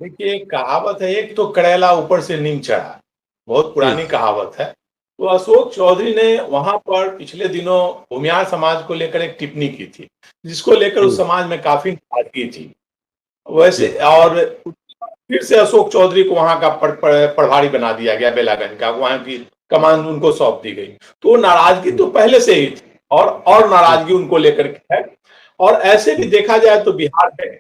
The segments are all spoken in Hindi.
देखिए, एक कहावत है, एक तो कड़ैला ऊपर से नीम चढ़ा। बहुत जी। पुरानी कहावत है। तो अशोक चौधरी ने वहां पर पिछले दिनों भूमियार समाज को लेकर एक टिप्पणी की थी, जिसको लेकर उस जी। समाज में काफी नाराजगी थी। वैसे जी। और फिर से अशोक चौधरी को वहां का प्रभारी बना दिया गया, बेलागंज का। वहां की कमान उनको सौंप दी गई। तो नाराजगी जी। तो पहले से ही थी, और जी। नाराजगी उनको लेकर के है। और ऐसे भी जी। देखा जाए तो बिहार में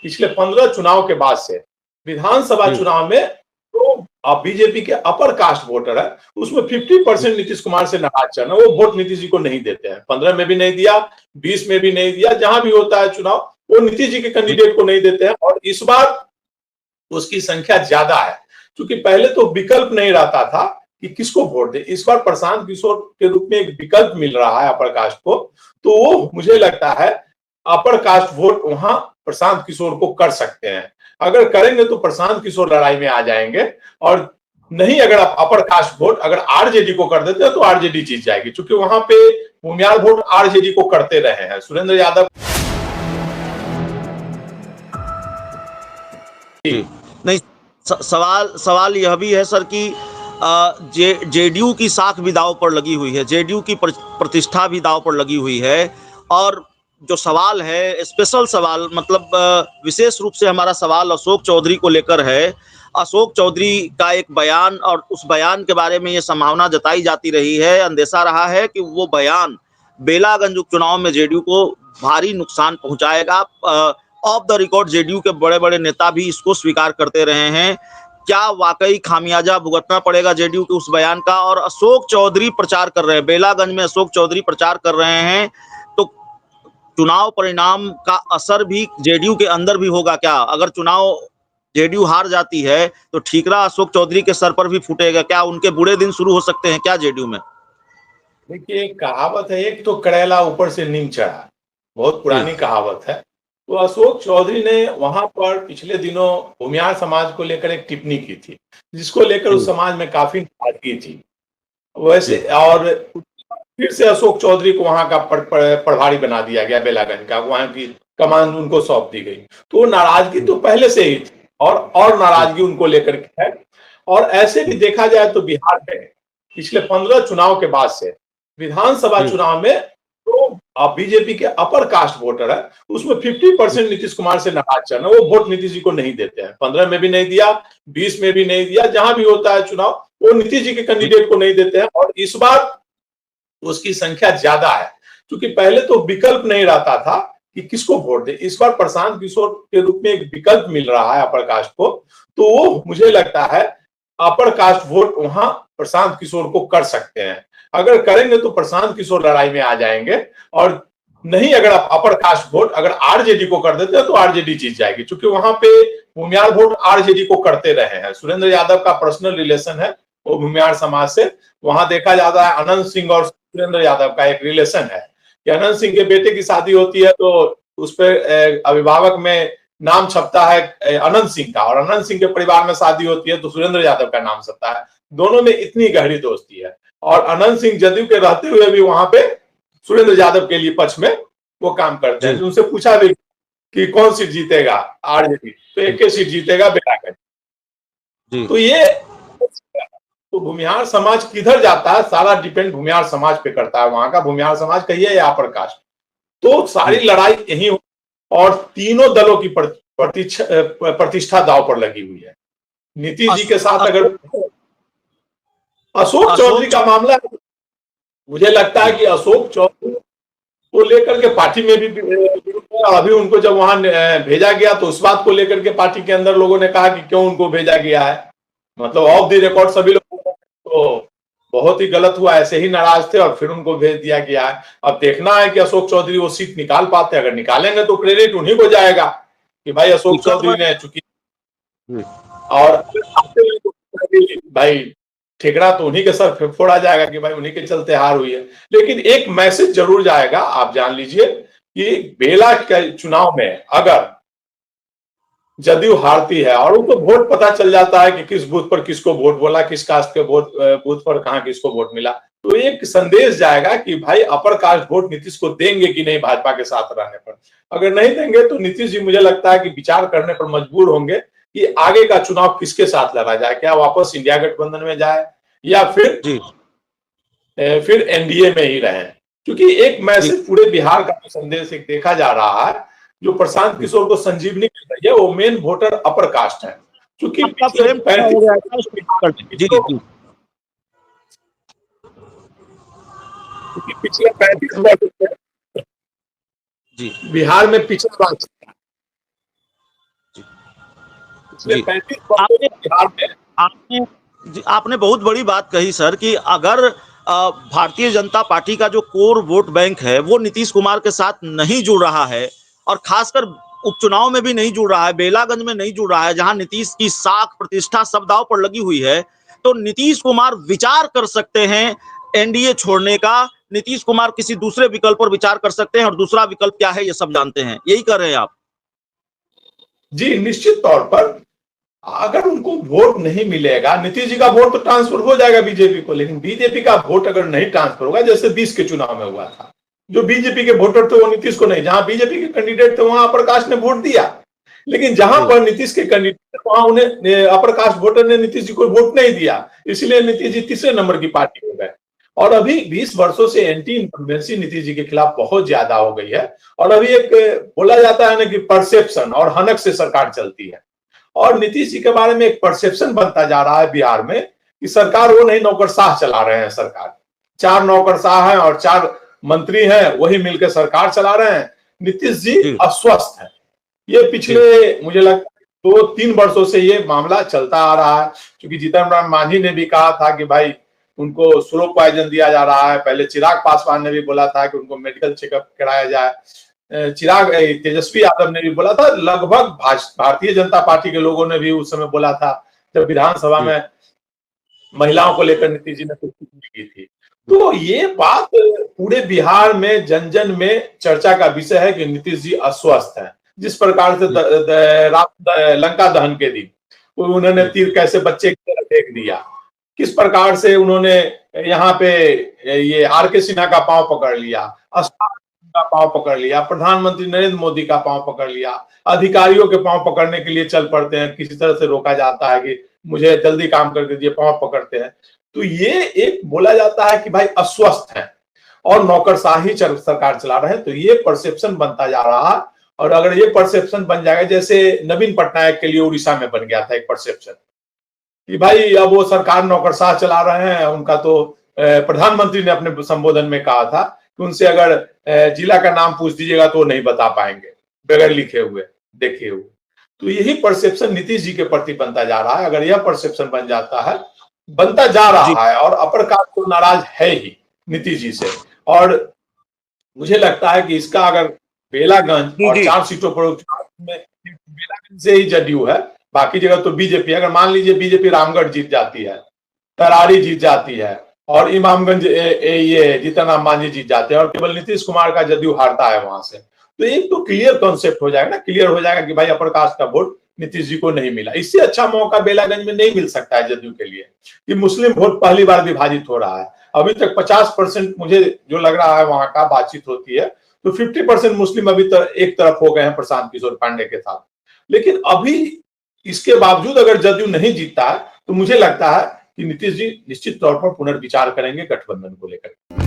पिछले 15 चुनाव के बाद से विधानसभा जी। चुनाव में तो बीजेपी के अपर कास्ट वोटर है, उसमें 50% नीतीश कुमार से नाराज चल रहे हैं। वो वोट नीतीश जी को नहीं देते हैं। 15 में भी नहीं दिया, 20 में भी नहीं दिया, जहां भी होता है चुनाव वो नीतीश जी के जी। कैंडिडेट को नहीं देते हैं। और इस बार उसकी संख्या ज्यादा है, क्योंकि पहले तो विकल्प नहीं रहता था कि किसको वोट दे। इस बार प्रशांत किशोर के रूप में एक विकल्प मिल रहा है अपर कास्ट को। तो वो मुझे लगता है अपर कास्ट वोट वहां प्रशांत किशोर को कर सकते हैं। अगर करेंगे तो प्रशांत किशोर लड़ाई में आ जाएंगे। और नहीं, अगर आप अपर कास्ट वोट अगर आरजेडी को कर देते हैं तो आरजेडी जीत जाएगी, क्योंकि वहां पे भूमियाल वोट आरजेडी को करते रहे हैं। सुरेंद्र यादव जी। नहीं, सवाल सवाल यह भी है सर कि जेडीयू की साख भी दांव पर लगी हुई है, जेडीयू की प्रतिष्ठा भी दांव पर लगी हुई है। और जो सवाल है, स्पेशल सवाल, मतलब विशेष रूप से हमारा सवाल अशोक चौधरी को लेकर है। अशोक चौधरी का एक बयान, और उस बयान के बारे में ये संभावना जताई जाती रही है, अंदेशा रहा है कि वो बयान बेलागंज उपचुनाव में जेडीयू को भारी नुकसान पहुंचाएगा। ऑफ द रिकॉर्ड जेडीयू के बड़े बड़े नेता भी इसको स्वीकार करते रहे हैं। क्या वाकई खामियाजा भुगतना पड़ेगा जेडीयू के उस बयान का? और अशोक चौधरी प्रचार कर रहे हैं, बेलागंज में अशोक चौधरी प्रचार कर रहे हैं, तो चुनाव परिणाम का असर भी जेडीयू के अंदर भी होगा क्या? अगर चुनाव जेडीयू हार जाती है तो ठीकरा अशोक चौधरी के सर पर भी फूटेगा क्या? उनके बुरे दिन शुरू हो सकते हैं क्या जेडीयू में? देखिए, एक कहावत है, एक तो कड़ैला ऊपर से नीम चढ़ा। बहुत जी। पुरानी कहावत है। तो अशोक चौधरी ने वहां पर पिछले दिनों भूमियार समाज को लेकर एक टिप्पणी की थी, जिसको लेकर उस जी। समाज में काफी नाराजगी थी। वैसे जी। और फिर से अशोक चौधरी को वहां का प्रभारी बना दिया गया, बेलागंज का। वहां की कमान उनको सौंप दी गई। तो नाराजगी तो पहले से ही थी, और जी। नाराजगी उनको लेकर के है। और ऐसे भी देखा जाए तो बिहार में पिछले 15 चुनाव के बाद से विधानसभा जी। चुनाव में तो बीजेपी के अपर कास्ट वोटर है, उसमें 50% नीतीश कुमार से नाराज चल रहे हैं। वो वोट नीतीश जी को नहीं देते हैं। 15 में भी नहीं दिया, 20 में भी नहीं दिया, जहां भी होता है चुनाव वो नीतीश जी के जी। कैंडिडेट को नहीं देते हैं। और इस बार उसकी संख्या ज्यादा है, क्योंकि पहले तो विकल्प नहीं रहता था कि किसको वोट दे। इस बार प्रशांत किशोर के रूप में एक विकल्प मिल रहा है अपर कास्ट को। तो वो मुझे लगता है अपर कास्ट वोट वहां प्रशांत किशोर को कर सकते हैं। अगर करेंगे तो प्रशांत किशोर लड़ाई में आ जाएंगे। और नहीं, अगर आप अपर कास्ट वोट अगर आरजेडी को कर देते हैं तो आरजेडी जीत जाएगी, क्योंकि वहां पे भूमियाल वोट आरजेडी को करते रहे हैं। सुरेंद्र यादव का पर्सनल रिलेशन है वो भूमियाल समाज से। वहां देखा जाता है अनंत सिंह और सुरेंद्र यादव का एक रिलेशन है कि अनंत सिंह के बेटे की शादी होती है तो उस पर अभिभावक में नाम छपता है अनंत सिंह का, और अनंत सिंह के परिवार में शादी होती है तो सुरेंद्र यादव का नाम छपता है। दोनों में इतनी गहरी दोस्ती है। और अनंत सिंह जदयू के रहते हुए भी वहां पे सुरेंद्र यादव के लिए पक्ष में वो काम करते हैं। जी। उनसे पूछा भी कि कौन सीट जीतेगा आरजेडी, तो एक ही सीट जीतेगा, बेलागंज। जी। तो ये तो भूमिहार समाज किधर जाता है सारा डिपेंड भूमिहार समाज पे करता है। वहां का भूमिहार समाज कहिए या अपर कास्ट, तो सारी जी। लड़ाई यही हो। और तीनों दलों की प्रतिष्ठा दांव पर लगी हुई है। नीतीश जी के साथ अगर अशोक अशोक अशोक चौधरी का मामला है, मुझे लगता है जी। कि अशोक चौधरी को लेकर के पार्टी में भी अभी उनको जब वहां भेजा गया तो उस बात को लेकर के पार्टी के अंदर लोगों ने कहा कि क्यों उनको भेजा गया है। मतलब ऑफ द रिकॉर्ड सभी लोग तो बहुत ही गलत हुआ, ऐसे ही नाराज थे और फिर उनको भेज दिया गया है। अब देखना है कि अशोक चौधरी वो सीट निकाल पाते हैं। अगर निकालेंगे तो क्रेडिट उन्हीं को जाएगा कि भाई अशोक कर चौधरी ने रहे चुकी। हैं। और भाई ठिकरा तो उन्हीं के सर फोड़ा जाएगा कि भाई उन्हीं के चलते हार हुई है। लेकिन एक मैसेज जरूर जाएगा, आप जान लीजिए कि बेला के चुनाव में अगर जदयू हारती है और उनको वोट पता चल जाता है कि किस बूथ पर किसको वोट बोला, किस कास्ट के वोट बूथ पर कहां किसको वोट मिला, तो एक संदेश जाएगा कि भाई अपर कास्ट वोट नीतीश को देंगे कि नहीं भाजपा के साथ रहने पर। अगर नहीं देंगे तो नीतीश जी मुझे लगता है कि विचार करने पर मजबूर होंगे कि आगे का चुनाव किसके साथ लड़ा जाए, क्या वापस इंडिया गठबंधन में जाए या फिर एनडीए में ही रहें। क्योंकि एक मैसेज पूरे बिहार का संदेश एक देखा जा रहा है, जो प्रशांत किशोर को संजीवनी मिल रही है, वो मेन वोटर अपर कास्ट है। क्योंकि पिछले 35 वर्ष बिहार में पिछड़ा आपने बहुत बड़ी बात कही सर कि अगर भारतीय जनता पार्टी का जो कोर वोट बैंक है वो नीतीश कुमार के साथ नहीं जुड़ रहा है और खासकर उपचुनाव में भी नहीं जुड़ रहा है, बेलागंज में नहीं जुड़ रहा है, जहां नीतीश की साख प्रतिष्ठा सब दांव पर लगी हुई है, तो नीतीश कुमार विचार कर सकते हैं एनडीए छोड़ने का। नीतीश कुमार किसी दूसरे विकल्प पर विचार कर सकते हैं और दूसरा विकल्प क्या है ये सब जानते हैं, यही कर रहे हैं आप? जी निश्चित तौर पर अगर उनको वोट नहीं मिलेगा, नीतीश जी का वोट तो ट्रांसफर हो जाएगा बीजेपी को, लेकिन बीजेपी का वोट अगर नहीं ट्रांसफर होगा, जैसे 20 के चुनाव में हुआ था, जो बीजेपी के वोटर थे वो नीतीश को नहीं, जहां बीजेपी के कैंडिडेट थे वहां अपर कास्ट ने वोट दिया, लेकिन जहां पर नीतीश के कैंडिडेट वहां उन्हें अपर कास्ट वोटर ने नीतीश जी को वोट नहीं दिया, इसलिए नीतीश जी तीसरे नंबर की पार्टी हो गए। और अभी 20 वर्षों से एंटी इनकम्बेंसी नीतीश जी के खिलाफ बहुत ज्यादा हो गई है, और अभी एक बोला जाता है ना कि परसेप्शन और हनक से सरकार चलती है, और नीतीश जी के बारे में एक परसेप्शन बनता जा रहा है बिहार में कि सरकार वो नहीं, नौकरशाह चला रहे हैं सरकार, 4 नौकरशाह हैं और 4 मंत्री हैं, वही मिलकर सरकार चला रहे हैं। नीतीश जी अस्वस्थ है, ये पिछले मुझे लगता है 2-3 वर्षों से ये मामला चलता आ रहा है, क्योंकि जीतन राम मांझी ने भी कहा था कि भाई उनको स्लो पॉइजन दिया जा रहा है, पहले चिराग पासवान ने भी बोला था कि उनको मेडिकल चेकअप कराया जाए, तेजस्वी यादव ने भी बोला था, लगभग भारतीय जनता पार्टी के लोगों ने भी उस समय बोला था जब विधानसभा में महिलाओं को लेकर नीतीश जी ने कुछ की थी। तो ये बात पूरे बिहार में जन जन में चर्चा का विषय है कि नीतीश जी अस्वस्थ हैं। जिस प्रकार से लंका दहन के दिन उन्होंने तीर कैसे बच्चे की तरह फेंक दिया, किस प्रकार से उन्होंने यहाँ पे ये आर.के. सिन्हा का पांव पकड़ लिया, का पांव पकड़ लिया, प्रधानमंत्री नरेंद्र मोदी का पांव पकड़ लिया, अधिकारियों के पांव पकड़ने के लिए चल पड़ते हैं, किसी तरह से रोका जाता है कि मुझे जल्दी काम कर दीजिए, पांव पकड़ते हैं। तो ये एक बोला जाता है कि भाई अस्वस्थ है और नौकरशाही सरकार चला रहे हैं, तो ये परसेप्शन बनता जा रहा है। और अगर ये परसेप्शन बन जाएगा, जैसे नवीन पटनायक के लिए उड़ीसा में बन गया था एक परसेप्शन कि भाई अब वो सरकार नौकरशाह चला रहे हैं, उनका तो प्रधानमंत्री ने अपने संबोधन में कहा था कि उनसे अगर जिला का नाम पूछ दीजिएगा तो नहीं बता पाएंगे बगैर लिखे हुए देखे हुए। तो यही परसेप्शन नीतीश जी के प्रति बनता जा रहा है। अगर यह परसेप्शन बन जाता है, बनता जा रहा है, और अपर कास्ट तो नाराज है ही नीतीश जी से, और मुझे लगता है कि इसका अगर बेलागंज और 4 सीटों पर बेलागंज से ही जदयू है, बाकी जगह तो बीजेपी। अगर मान लीजिए बीजेपी रामगढ़ जीत जाती है, तरारी जीत जाती है और इमामगंज ये जीतन राम मांझी जीत जाते हैं और केवल नीतीश कुमार का जदयू हारता है वहां से, तो एक तो क्लियर कॉन्सेप्ट हो जाएगा ना, क्लियर हो जाएगा कि भाई अपर कास्ट का वोट नीतीश जी को नहीं मिला। इससे अच्छा मौका बेलागंज में नहीं मिल सकता है जदयू के लिए कि मुस्लिम वोट पहली बार विभाजित हो रहा है। अभी तक 50% मुझे जो लग रहा है वहां का बातचीत होती है, तो 50% मुस्लिम अभी तक एक तरफ हो गए हैं प्रशांत किशोर पांडे के साथ। लेकिन अभी इसके बावजूद अगर जदयू नहीं जीतता है, तो मुझे लगता है कि नीतीश जी निश्चित तौर पर पुनर्विचार करेंगे गठबंधन को लेकर।